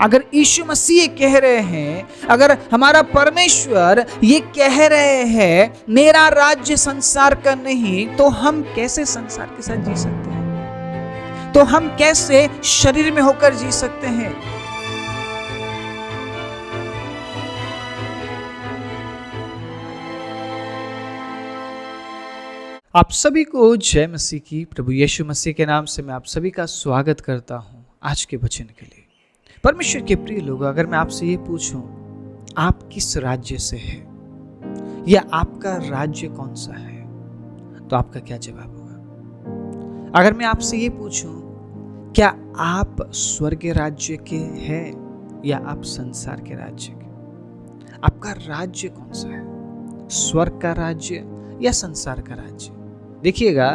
अगर यीशु मसीह कह रहे हैं, अगर हमारा परमेश्वर ये कह रहे हैं मेरा राज्य संसार का नहीं, तो हम कैसे संसार के साथ जी सकते हैं? तो हम कैसे शरीर में होकर जी सकते हैं? आप सभी को जय मसीह की। प्रभु यीशु मसीह के नाम से मैं आप सभी का स्वागत करता हूं आज के वचन के लिए। परमेश्वर के प्रिय लोगों, अगर मैं आपसे ये पूछूं आप किस राज्य से हैं या आपका राज्य कौन सा है, तो आपका क्या जवाब होगा? अगर मैं आपसे ये पूछूं क्या आप स्वर्ग राज्य के हैं या आप संसार के राज्य के? आपका राज्य कौन सा है? स्वर्ग का राज्य या संसार का राज्य? देखिएगा,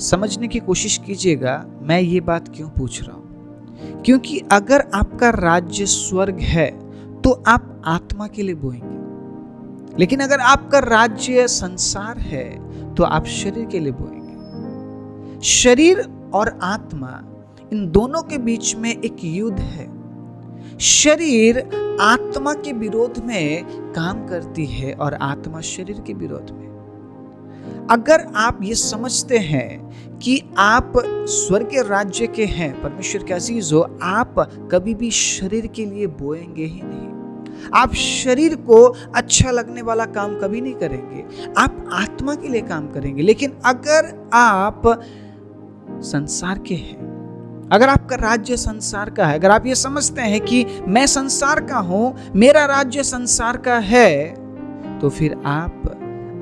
समझने की कोशिश कीजिएगा मैं ये बात क्यों पूछ रहा हूं। क्योंकि अगर आपका राज्य स्वर्ग है तो आप आत्मा के लिए बोएंगे, लेकिन अगर आपका राज्य संसार है तो आप शरीर के लिए बोएंगे। शरीर और आत्मा, इन दोनों के बीच में एक युद्ध है। शरीर आत्मा के विरोध में काम करती है और आत्मा शरीर के विरोध में। अगर आप ये समझते हैं कि आप स्वर्ग के राज्य के हैं, परमेश्वर के अजीजों, आप कभी भी शरीर के लिए बोएंगे ही नहीं। आप शरीर को अच्छा लगने वाला काम कभी नहीं करेंगे, आप आत्मा के लिए काम करेंगे। लेकिन अगर आप संसार के हैं, अगर आपका राज्य संसार का है, अगर आप ये समझते हैं कि मैं संसार का हूं, मेरा राज्य संसार का है, तो फिर आप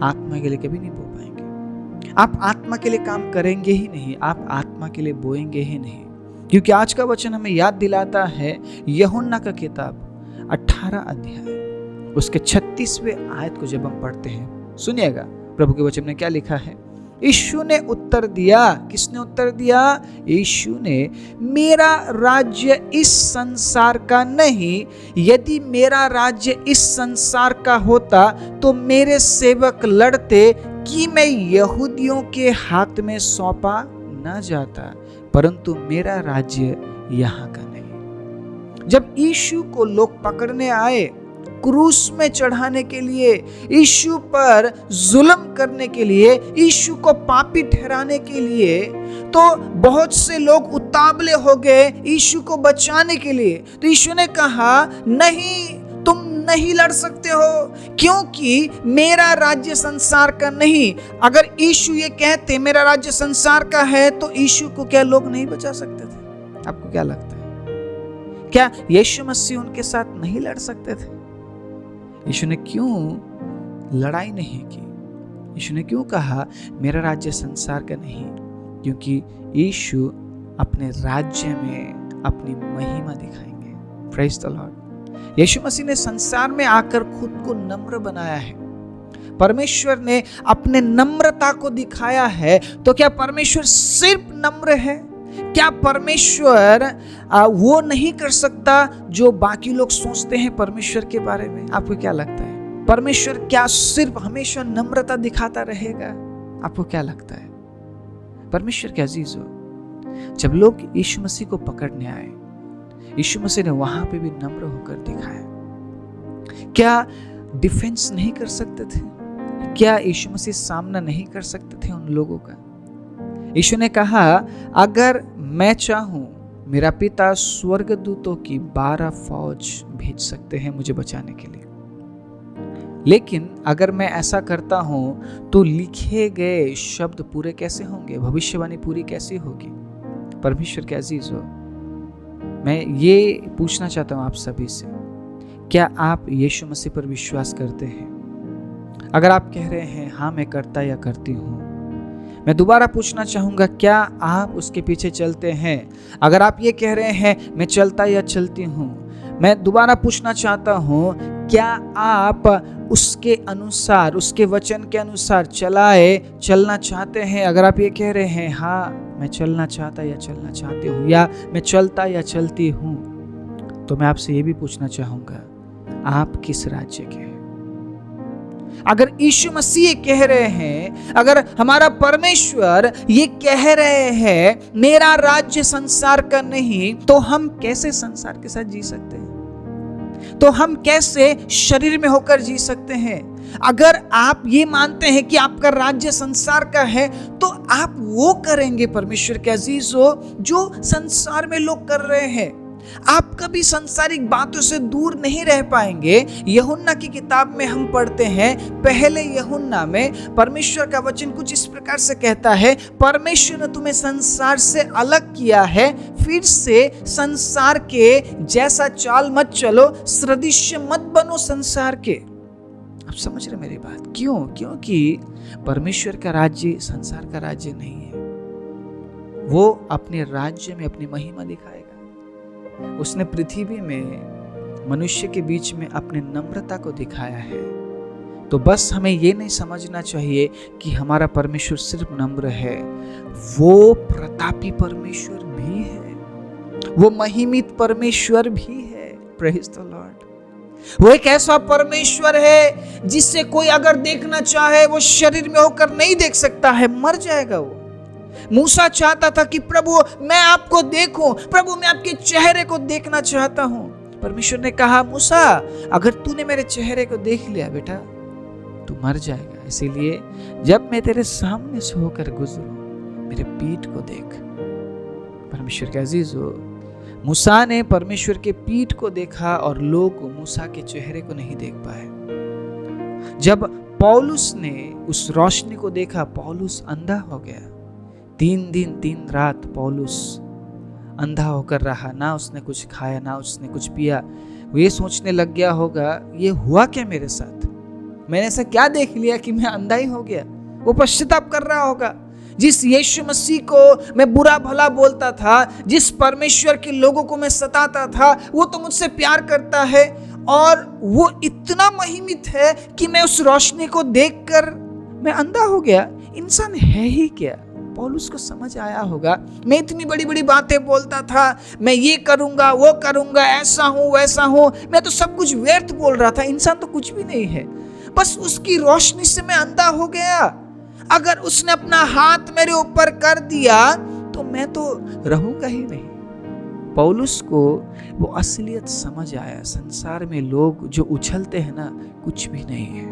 आत्मा के लिए कभी नहीं बो पाएंगे। आप आत्मा के लिए काम करेंगे ही नहीं, आप आत्मा के लिए बोएंगे ही नहीं। क्योंकि आज का वचन हमें याद दिलाता है यूहन्ना का किताब 18 अध्याय उसके 36वें आयत को जब हम पढ़ते हैं, सुनिएगा प्रभु के वचन में क्या लिखा है। यीशु ने उत्तर दिया, किसने उत्तर दिया? यीशु ने, मेरा राज्य इस संसार का नहीं। यदि मेरा राज्य इस संसार का होता तो मेरे सेवक लड़ते कि मैं यहूदियों के हाथ में सौंपा न जाता, परंतु मेरा राज्य यहाँ का नहीं। जब यीशु को लोग पकड़ने आए, क्रूस में चढ़ाने के लिए, यीशु पर जुल्म करने के लिए, यीशु को पापी ठहराने के लिए, तो बहुत से लोग उतावले हो गए यीशु को बचाने के लिए। तो यीशु ने कहा, नहीं, तुम नहीं लड़ सकते हो, क्योंकि मेरा राज्य संसार का नहीं। अगर यीशु ये कहते मेरा राज्य संसार का है, तो यीशु को क्या लोग नहीं बचा सकते थे? आपको क्या लगता है? क्या यीशु मसीह उनके साथ नहीं लड़ सकते थे? यीशु ने क्यों लड़ाई नहीं की? यीशु ने क्यों कहा मेरा राज्य संसार का नहीं? क्योंकि यीशु अपने राज्य में अपनी महिमा दिखाएंगे। Praise the lord. यीशु मसीह ने संसार में आकर खुद को नम्र बनाया है। परमेश्वर ने अपने नम्रता को दिखाया है। तो क्या परमेश्वर सिर्फ नम्र है? क्या परमेश्वर वो नहीं कर सकता जो बाकी लोग सोचते हैं परमेश्वर के बारे में? आपको क्या लगता है? परमेश्वर क्या सिर्फ हमेशा नम्रता दिखाता रहेगा? आपको क्या लगता है? परमेश्वर के अजीजों, जब लोग यीशु मसीह को पकड़ने आए, यीशु मसीह ने वहां पे भी नम्र होकर दिखाया। क्या डिफेंस नहीं कर सकते थे? क्या यीशु मसीह सामना नहीं कर सकते थे उन लोगों का? यीशु ने कहा, अगर मैं चाहूं, मेरा पिता स्वर्गदूतों की 12 फौज भेज सकते हैं मुझे बचाने के लिए, लेकिन अगर मैं ऐसा करता हूं तो लिखे गए शब्द पूरे कैसे होंगे? भविष्यवाणी पूरी कैसे होगी? परमेश्वर के अजीजों, मैं ये पूछना चाहता हूं आप सभी से, क्या आप यीशु मसीह पर विश्वास करते हैं? अगर आप कह रहे हैं हाँ मैं करता या करती हूं, मैं दोबारा पूछना चाहूंगा, क्या आप उसके पीछे चलते हैं? अगर आप ये कह रहे हैं मैं चलता या चलती हूं, मैं दोबारा पूछना चाहता हूं, क्या आप उसके अनुसार, उसके वचन के अनुसार चलना चाहते हैं? अगर आप ये कह रहे हैं हाँ मैं चलना चाहता या चलना चाहती हूँ, या मैं चलता या चलती हूँ, तो मैं आपसे ये भी पूछना चाहूंगा, आप किस राज्य के हैं? अगर यीशु मसीह ये कह रहे हैं, अगर हमारा परमेश्वर ये कह रहे हैं मेरा राज्य संसार का नहीं, तो हम कैसे संसार के साथ जी सकते हैं? तो हम कैसे शरीर में होकर जी सकते हैं? अगर आप ये मानते हैं कि आपका राज्य संसार का है, तो आप वो करेंगे परमेश्वर के अजीजों जो संसार में लोग कर रहे हैं। आप कभी सांसारिक बातों से दूर नहीं रह पाएंगे। यूहन्ना की किताब में हम पढ़ते हैं, पहले यूहन्ना में परमेश्वर का वचन कुछ इस प्रकार से कहता है, परमेश्वर ने तुम्हें संसार से अलग किया है, फिर से संसार के जैसा चाल मत चलो, सदृश्य मत बनो संसार के। आप समझ रहे मेरी बात? क्यों? क्योंकि परमेश्वर का राज्य संसार का राज्य नहीं है। वो अपने राज्य में अपनी महिमा दिखाएगा। उसने पृथ्वी में मनुष्य के बीच में अपने नम्रता को दिखाया है। तो बस हमें ये नहीं समझना चाहिए कि हमारा परमेश्वर सिर्फ नम्र है, वो प्रतापी परमेश्वर भी है, वो महिमित परमेश्वर भी है। Praise the Lord. वो एक ऐसा परमेश्वर है जिससे कोई अगर देखना चाहे वो शरीर में होकर नहीं देख सकता है, मर जाएगा वो। मूसा चाहता था कि प्रभु मैं आपको देखूं, प्रभु मैं आपके चेहरे को देखना चाहता हूं। परमेश्वर ने कहा, मूसा अगर तूने मेरे चेहरे को देख लिया बेटा, तू मर जाएगा। इसीलिए जब मैं तेरे सामने से होकर गुजरूं, मेरे पीठ को देख। परमेश्वर के अजीजों, मूसा ने परमेश्वर के पीठ को देखा और लोग मूसा के चेहरे को नहीं देख पाए। जब पौलुस ने उस रोशनी को देखा, पौलुस अंधा हो गया। 3 दिन 3 रात पौलुस अंधा होकर रहा, ना उसने कुछ खाया ना उसने कुछ पिया। वो ये सोचने लग गया होगा, ये हुआ क्या मेरे साथ? मैंने ऐसा क्या देख लिया कि मैं अंधा ही हो गया? वो पश्चाताप कर रहा होगा। जिस यीशु मसीह को मैं बुरा भला बोलता था, जिस परमेश्वर के लोगों को मैं सताता था, वो तो मुझसे प्यार करता है और वो इतना महिमित है कि मैं उस रोशनी को देखकर मैं अंधा हो गया। इंसान है ही क्या? पौलुस को समझ आया होगा, मैं इतनी बड़ी बड़ी बातें बोलता था, मैं ये करूंगा वो करूंगा, ऐसा हूं वैसा हूं, मैं तो सब कुछ व्यर्थ बोल रहा था, इंसान तो कुछ भी नहीं है, बस उसकी रोशनी से मैं अंधा हो गया। अगर उसने अपना हाथ मेरे ऊपर कर दिया तो मैं तो रहूंगा ही नहीं। पौलुस को वो असलियत समझ आया, संसार में लोग जो उछलते हैं ना, कुछ भी नहीं है,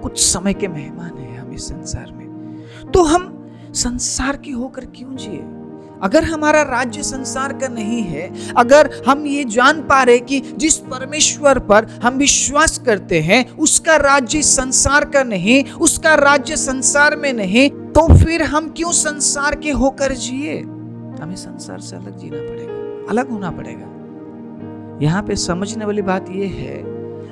कुछ समय के मेहमान हैं हम इस संसार में। तो हम संसार की होकर क्यों जिए? अगर हमारा राज्य संसार का नहीं है, अगर हम ये जान पा रहे कि जिस परमेश्वर पर हम विश्वास करते हैं उसका राज्य संसार का नहीं, उसका राज्य संसार में नहीं, तो फिर हम क्यों संसार के होकर जिए? हमें संसार से अलग जीना पड़ेगा, अलग होना पड़ेगा। यहाँ पे समझने वाली बात यह है,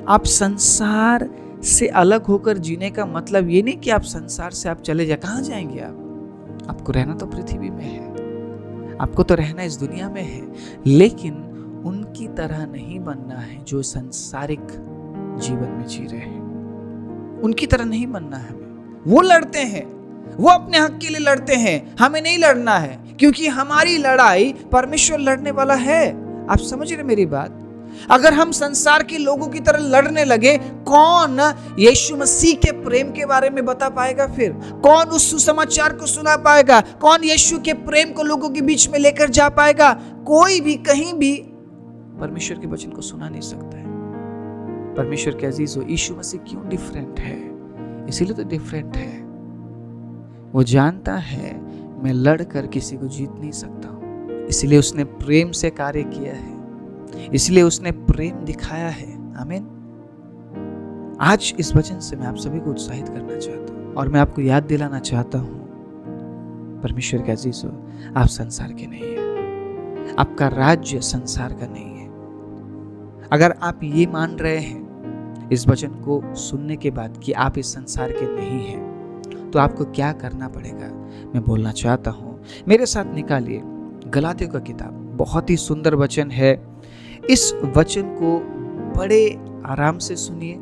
आप संसार से अलग होकर जीने का मतलब ये नहीं कि आप संसार से आप चले जाए। कहाँ जाएंगे आप? आपको रहना तो पृथ्वी में है, आपको तो रहना इस दुनिया में है, लेकिन उनकी तरह नहीं बनना है जो संसारिक जीवन में जी रहे हैं। उनकी तरह नहीं बनना है हमें। वो लड़ते हैं, वो अपने हक के लिए लड़ते हैं, हमें नहीं लड़ना है, क्योंकि हमारी लड़ाई परमेश्वर लड़ने वाला है। आप समझ रहे मेरी बात? अगर हम संसार के लोगों की तरह लड़ने लगे, कौन यीशु मसीह के प्रेम के बारे में बता पाएगा? फिर कौन उस सुसमाचार को सुना पाएगा? कौन यीशु के प्रेम को लोगों के बीच में लेकर जा पाएगा? कोई भी कहीं भी परमेश्वर के वचन को सुना नहीं सकता है। परमेश्वर के अजीजों, यीशु मसीह क्यों डिफरेंट है? इसीलिए तो डिफरेंट है, वो जानता है मैं लड़कर किसी को जीत नहीं सकता हूं, इसलिए उसने प्रेम से कार्य किया है, इसलिए उसने प्रेम दिखाया है। आमीन। आज इस वचन से मैं आप सभी को उत्साहित करना चाहता हूं और मैं आपको याद दिलाना चाहता हूं, परमेश्वर के अजीजों, आप संसार के नहीं है, आपका राज्य संसार का नहीं है। अगर आप ये मान रहे हैं इस वचन को सुनने के बाद कि आप इस संसार के नहीं हैं, तो आपको क्या करना पड़ेगा मैं बोलना चाहता हूं। मेरे साथ निकालिए गलातियों का किताब, बहुत ही सुंदर वचन है। इस वचन को बड़े आराम से सुनिए,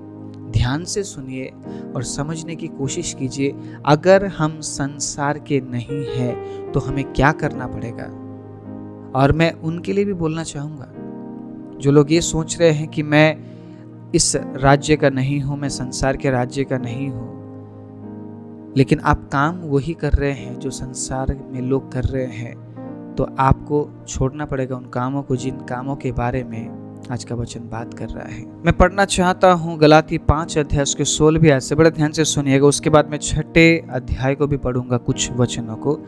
ध्यान से सुनिए और समझने की कोशिश कीजिए। अगर हम संसार के नहीं हैं तो हमें क्या करना पड़ेगा। और मैं उनके लिए भी बोलना चाहूँगा जो लोग ये सोच रहे हैं कि मैं इस राज्य का नहीं हूं, मैं संसार के राज्य का नहीं हूं, लेकिन आप काम वही कर रहे हैं जो संसार में लोग कर रहे हैं, तो आपको छोड़ना पड़ेगा उन कामों को जिन कामों के बारे में आज का वचन बात कर रहा है। मैं पढ़ना चाहता हूँ गलाती 5 अध्याय उसके 16वीं आयत से, बड़े ध्यान से सुनिएगा। उसके बाद मैं 6ठे अध्याय को भी पढ़ूंगा, कुछ वचनों को।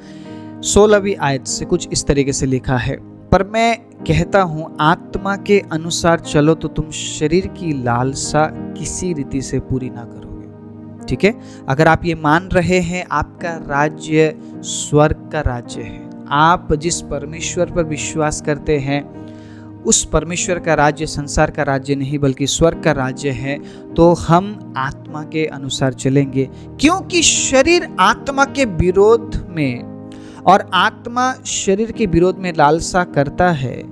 16वीं आयत से कुछ इस तरीके से लिखा है, पर मैं कहता हूँ आत्मा के अनुसार चलो तो तुम शरीर की लालसा किसी रीति से पूरी ना करोगे। ठीक है, अगर आप ये मान रहे हैं आपका राज्य स्वर्ग का राज्य है, आप जिस परमेश्वर पर विश्वास करते हैं उस परमेश्वर का राज्य संसार का राज्य नहीं बल्कि स्वर्ग का राज्य है, तो हम आत्मा के अनुसार चलेंगे, क्योंकि शरीर आत्मा के विरोध में और आत्मा शरीर के विरोध में लालसा करता है,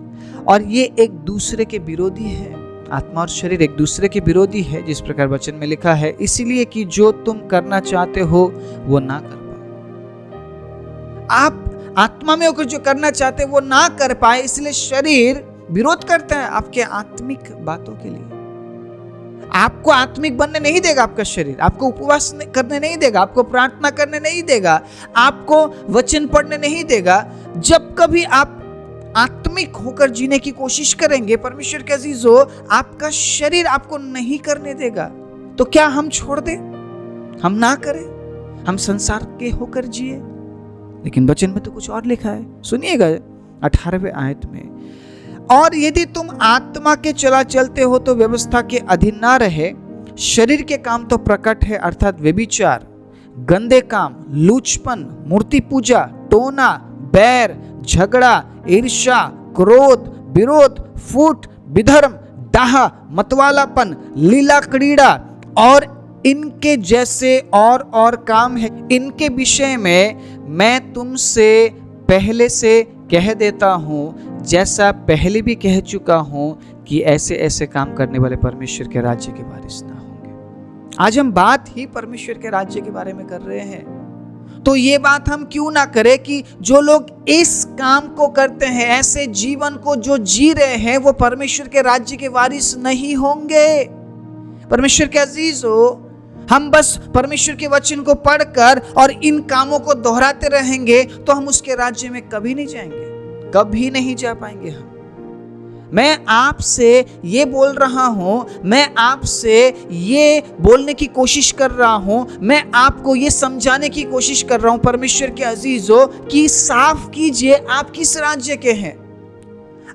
और ये एक दूसरे के विरोधी है। आत्मा और शरीर एक दूसरे के विरोधी है, जिस प्रकार वचन में लिखा है, इसलिए कि जो तुम करना चाहते हो वो ना कर पाओ। आप आत्मा में होकर जो करना चाहते हो वो ना कर पाए, इसलिए शरीर विरोध करता है आपके आत्मिक बातों के लिए। आपको आत्मिक बनने नहीं देगा आपका शरीर, आपको उपवास करने नहीं देगा, आपको प्रार्थना करने नहीं देगा, आपको वचन पढ़ने नहीं देगा। जब कभी आप आत्मिक होकर जीने की कोशिश करेंगे परमेश्वर के अजीजों, आपका शरीर आपको नहीं करने देगा। तो क्या हम छोड़ दें, हम ना करें, हम संसार के होकर जिए? लेकिन वचन में तो कुछ और लिखा है, सुनिएगा 18वें आयत में, और यदि तुम आत्मा के चला चलते हो तो व्यवस्था के अधीन ना रहे। शरीर के काम तो प्रकट है, अर्थात व्यभिचार, गंदे काम, लूचपन, मूर्ति पूजा, टोना, बैर, झगड़ा, ईर्ष्या, क्रोध, विरोध, फूट, विधर्म, दाह, मतवालापन, लीला क्रीड़ा और इनके जैसे और काम है। इनके विषय में मैं तुमसे पहले से कह देता हूँ, जैसा पहले भी कह चुका हूं, कि ऐसे ऐसे काम करने वाले परमेश्वर के राज्य के वारिस ना होंगे। आज हम बात ही परमेश्वर के राज्य के बारे में कर रहे हैं, तो ये बात हम क्यों ना करें कि जो लोग इस काम को करते हैं, ऐसे जीवन को जो जी रहे हैं, वो परमेश्वर के राज्य के वारिस नहीं होंगे। परमेश्वर के अजीजों, हम बस परमेश्वर के वचन को पढ़कर और इन कामों को दोहराते रहेंगे तो हम उसके राज्य में कभी नहीं जाएंगे, कभी नहीं जा पाएंगे हम। मैं आपसे ये बोल रहा हूं, मैं आपसे ये बोलने की कोशिश कर रहा हूं, मैं आपको ये समझाने की कोशिश कर रहा हूं परमेश्वर के अजीजों, कि साफ कीजिए आप किस राज्य के हैं,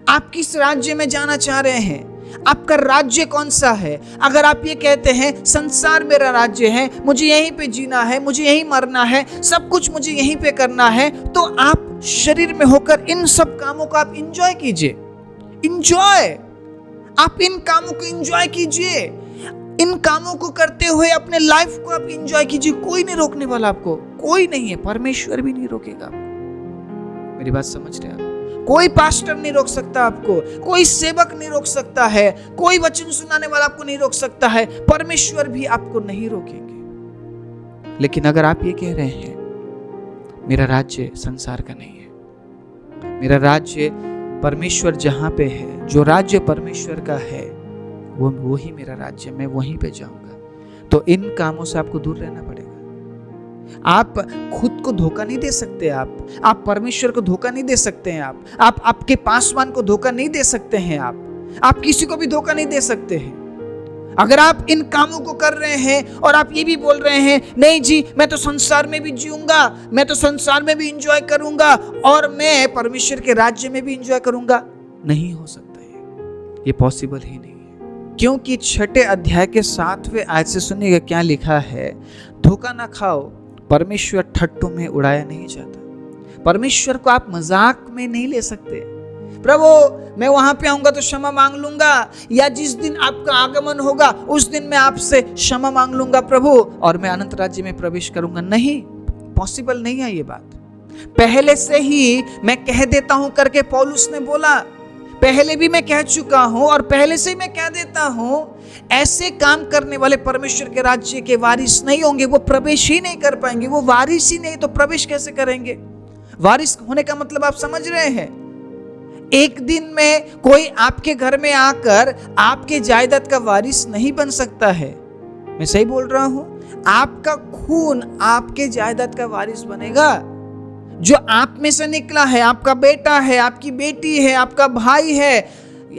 आप किस राज्य में जाना चाह रहे हैं, आपका राज्य कौन सा है। अगर आप ये कहते हैं संसार मेरा राज्य है, मुझे यहीं पे जीना है, मुझे यहीं मरना है, सब कुछ मुझे यहीं पे करना है, तो आप शरीर में होकर इन सब कामों को आप इंजॉय कीजिए। इंजॉय, आप इन कामों को इंजॉय कीजिए, इन कामों को करते हुए अपने लाइफ को आप इंजॉय कीजिए। कोई नहीं रोकने वाला आपको, कोई नहीं है, परमेश्वर भी नहीं रोकेगा आपको। मेरी बात समझ रहे हैं आप? कोई पास्टर नहीं रोक सकता आपको, कोई सेवक नहीं रोक सकता है, कोई वचन सुनाने वाला आपको नहीं रोक सकता है, परमेश्वर भी आपको नहीं रोकेंगे। लेकिन अगर आप ये कह रहे हैं मेरा राज्य संसार का नहीं है, मेरा राज्य परमेश्वर जहां पे है, जो राज्य परमेश्वर का है वो ही मेरा राज्य, मैं वहीं पे जाऊंगा, तो इन कामों से आपको दूर रहना पड़ेगा। आप खुद को धोखा नहीं दे सकते, आप परमेश्वर को धोखा नहीं दे सकते हैं, आप आपके पासवान को धोखा नहीं दे सकते हैं, आप किसी को भी धोखा नहीं दे सकते हैं। अगर आप इन कामों को कर रहे हैं और आप ये भी बोल रहे हैं नहीं जी मैं तो संसार में भी जीऊंगा, मैं तो संसार में भी इंजॉय करूंगा और मैं परमेश्वर के राज्य में भी इंजॉय करूंगा, नहीं हो सकता ये पॉसिबल ही नहीं है। क्योंकि 6ठे अध्याय के 7वें आयत से सुनिएगा क्या लिखा है, धोखा ना खाओ, परमेश्वर ठट्टू में उड़ाया नहीं जाता। परमेश्वर को आप मजाक में नहीं ले सकते। प्रभु मैं वहां पे आऊंगा तो क्षमा मांग लूंगा, या जिस दिन आपका आगमन होगा उस दिन मैं आपसे क्षमा मांग लूंगा प्रभु और मैं अनंत राज्य में प्रवेश करूंगा। नहीं, पॉसिबल नहीं है ये बात। पहले से ही मैं कह देता हूं करके पौलुस ने बोला, पहले भी मैं कह चुका हूं और पहले से ही मैं कह देता हूं, ऐसे काम करने वाले परमेश्वर के राज्य के वारिस नहीं होंगे, वो प्रवेश ही नहीं कर पाएंगे। वो वारिस ही नहीं तो प्रवेश कैसे करेंगे? वारिस होने का मतलब आप समझ रहे हैं? एक दिन में कोई आपके घर में आकर आपके जायदाद का वारिस नहीं बन सकता है। मैं सही बोल रहा हूं? आपका खून आपके जायदाद का वारिस बनेगा। जो आप में से निकला है, आपका बेटा है, आपकी बेटी है, आपका भाई है,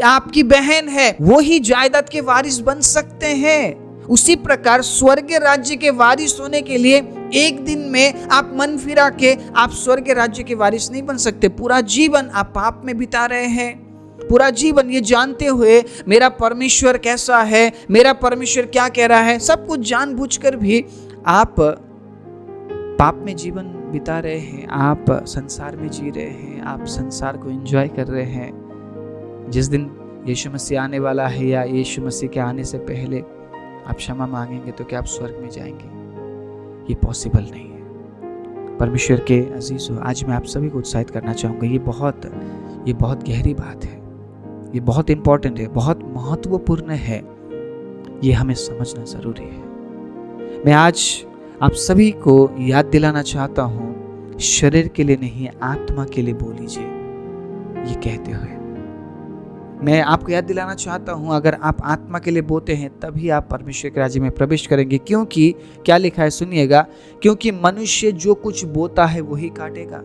आपकी बहन है, वो ही जायदाद के वारिस बन सकते हैं। उसी प्रकार स्वर्ग राज्य के वारिस होने के लिए एक दिन में आप मन फिरा के आप स्वर्ग राज्य के वारिस नहीं बन सकते। पूरा जीवन आप पाप में बिता रहे हैं, पूरा जीवन ये जानते हुए मेरा परमेश्वर कैसा है, मेरा परमेश्वर क्या कह रहा है, सब कुछ जानबूझकर भी आप पाप में जीवन बिता रहे हैं, आप संसार में जी रहे हैं, आप संसार को एंजॉय कर रहे हैं। जिस दिन यीशु मसीह आने वाला है या यीशु मसीह के आने से पहले आप क्षमा मांगेंगे तो क्या आप स्वर्ग में जाएंगे? ये पॉसिबल नहीं है। परमेश्वर के अजीजों, आज मैं आप सभी को उत्साहित करना चाहूँगा। ये बहुत गहरी बात है, ये बहुत इंपॉर्टेंट है, बहुत महत्वपूर्ण है। ये हमें समझना जरूरी है। मैं आज आप सभी को याद दिलाना चाहता हूँ, शरीर के लिए नहीं आत्मा के लिए बोलीजिए। ये कहते हुए मैं आपको याद दिलाना चाहता हूं, अगर आप आत्मा के लिए बोते हैं तभी आप परमेश्वर के राज्य में प्रवेश करेंगे। क्योंकि क्या लिखा है सुनिएगा, क्योंकि मनुष्य जो कुछ बोता है वही काटेगा।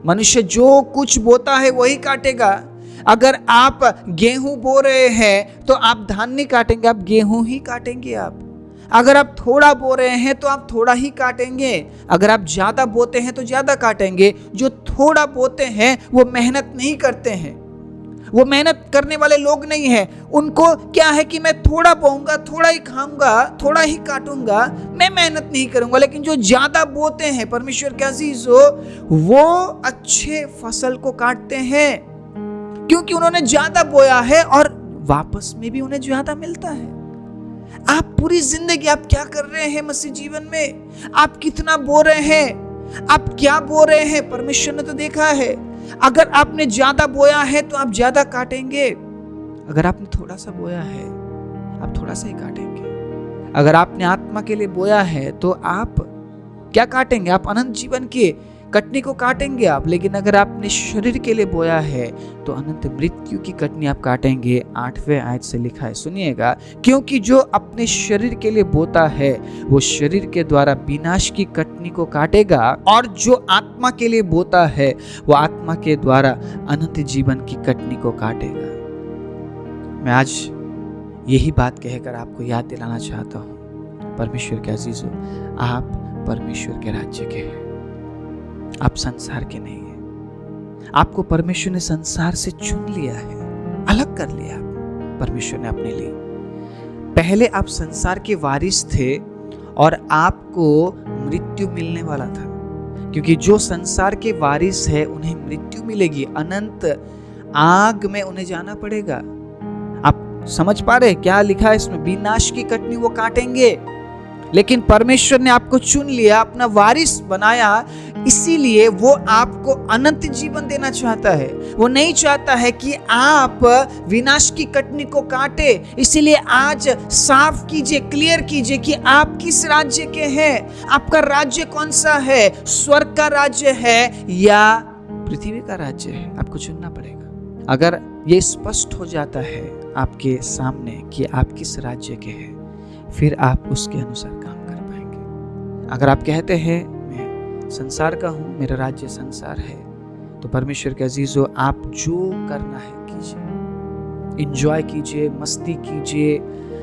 मनुष्य जो कुछ बोता है वही काटेगा। अगर आप गेहूं बो रहे हैं तो आप धान नहीं काटेंगे, आप गेहूं ही काटेंगे। आप अगर आप थोड़ा बो रहे हैं तो आप थोड़ा ही काटेंगे। अगर आप ज्यादा बोते हैं तो ज्यादा काटेंगे। जो थोड़ा बोते हैं वो मेहनत नहीं करते हैं, वो मेहनत करने वाले लोग नहीं हैं। उनको क्या है कि मैं थोड़ा बोऊंगा, थोड़ा ही खाऊंगा, थोड़ा ही काटूंगा, मैं मेहनत नहीं करूंगा। लेकिन जो ज्यादा बोते हैं परमेश्वर के अजीजों, वो अच्छे फसल को काटते हैं, क्योंकि उन्होंने ज्यादा बोया है और वापस में भी उन्हें ज्यादा मिलता है। आप पूरी जिंदगी आप क्या कर रहे हैं मसीह जीवन में? आप कितना बो रहे हैं? आप क्या बो रहे हैं? परमेश्वर ने तो देखा है। अगर आपने ज्यादा बोया है तो आप ज्यादा काटेंगे। अगर आपने थोड़ा सा बोया है आप थोड़ा सा ही काटेंगे। अगर आपने आत्मा के लिए बोया है तो आप क्या काटेंगे? आप अनंत जीवन के कटनी को काटेंगे आप। लेकिन अगर आपने शरीर के लिए बोया है तो अनंत मृत्यु की कटनी आप काटेंगे। 8वें आयत से लिखा है, सुनिएगा, क्योंकि जो अपने शरीर के लिए बोता है वो शरीर के द्वारा विनाश की कटनी को काटेगा, और जो आत्मा के लिए बोता है वो आत्मा के द्वारा अनंत जीवन की कटनी को काटेगा। मैं आज यही बात कहकर आपको याद दिलाना चाहता हूँ, परमेश्वर के अजीजों, आप परमेश्वर के राज्य के हैं, आप संसार के नहीं हैं। आपको परमेश्वर ने संसार से चुन लिया है, अलग कर लिया परमेश्वर ने अपने लिए। पहले आप संसार के वारिस थे और आपको मृत्यु मिलने वाला था, क्योंकि जो संसार के वारिस है उन्हें मृत्यु मिलेगी, अनंत आग में उन्हें जाना पड़ेगा। आप समझ पा रहे क्या लिखा है इसमें? विनाश की कटनी वो काटेंगे। लेकिन परमेश्वर ने आपको चुन लिया, अपना वारिस बनाया, इसीलिए वो आपको अनंत जीवन देना चाहता है। वो नहीं चाहता है कि आप विनाश की कटनी को काटे। इसीलिए आज साफ कीजिए, क्लियर कीजिए कि आप किस राज्य के हैं। आपका राज्य कौन सा है? स्वर्ग का राज्य है या पृथ्वी का राज्य है? आपको चुनना पड़ेगा। अगर ये स्पष्ट हो जाता है आपके सामने कि आप किस राज्य के हैं, फिर आप उसके अनुसार काम कर पाएंगे। अगर आप कहते हैं मैं संसार का हूं, मेरा राज्य संसार है, तो परमेश्वर के अजीजों, आप जो करना है कीजिए, एंजॉय कीजिए, मस्ती कीजिए,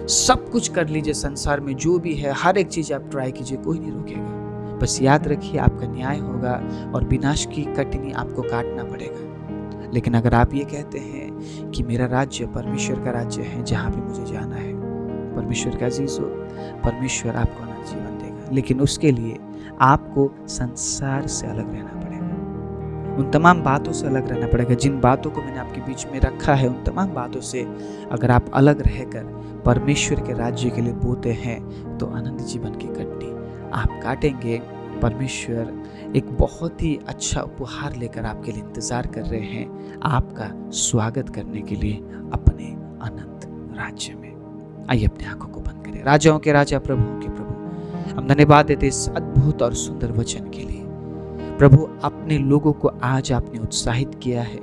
सब कुछ कर लीजिए। संसार में जो भी है हर एक चीज आप ट्राई कीजिए, कोई नहीं रोकेगा। बस याद रखिए आपका न्याय होगा और विनाश की कटनी आपको काटना पड़ेगा। लेकिन अगर आप ये कहते हैं कि मेरा राज्य परमेश्वर का राज्य है जहाँ पे मुझे जाना है, परमेश्वर का अजीजों, परमेश्वर आपको अनंत जीवन देगा। लेकिन उसके लिए आपको संसार से अलग रहना पड़ेगा, उन तमाम बातों से अलग रहना पड़ेगा जिन बातों को मैंने आपके बीच में रखा है। उन तमाम बातों से अगर आप अलग रहकर परमेश्वर के राज्य के लिए बोते हैं तो अनंत जीवन की कटनी आप काटेंगे। परमेश्वर एक बहुत ही अच्छा उपहार लेकर आपके लिए इंतजार कर रहे हैं, आपका स्वागत करने के लिए अपने अनंत राज्य में। आइए अपनी आंखों को बंद करें। राजाओं के राजा, प्रभुओं के प्रभु, हम धन्यवाद देते इस अद्भुत और सुंदर वचन के लिए। प्रभु, अपने लोगों को आज आपने उत्साहित किया है,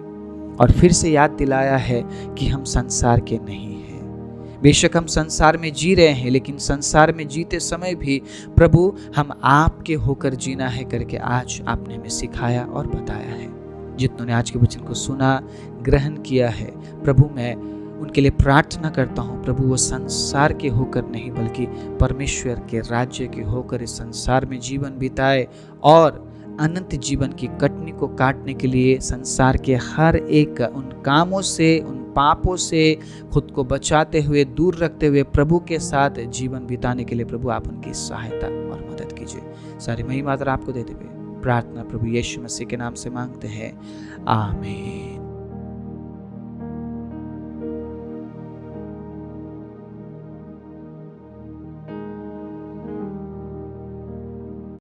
और फिर से याद दिलाया है कि हम संसार के नहीं हैं। बेशक हम संसार में जी रहे हैं, लेकिन संसार में जीते समय भी प्रभु हम आपके होकर जीना है करके आज आपने हमें सिखाया और बताया है। जितनों ने आज के वचन को सुना, ग्रहण किया है, प्रभु मैं उनके लिए प्रार्थना करता हूँ प्रभु वो संसार के होकर नहीं बल्कि परमेश्वर के राज्य के होकर इस संसार में जीवन बिताए और अनंत जीवन की कटनी को काटने के लिए संसार के हर एक उन कामों से, उन पापों से खुद को बचाते हुए, दूर रखते हुए प्रभु के साथ जीवन बिताने के लिए प्रभु आप उनकी सहायता और मदद कीजिए। सारी महिमा आपको देते हुए प्रार्थना प्रभु यीशु मसीह के नाम से मांगते हैं, आमीन।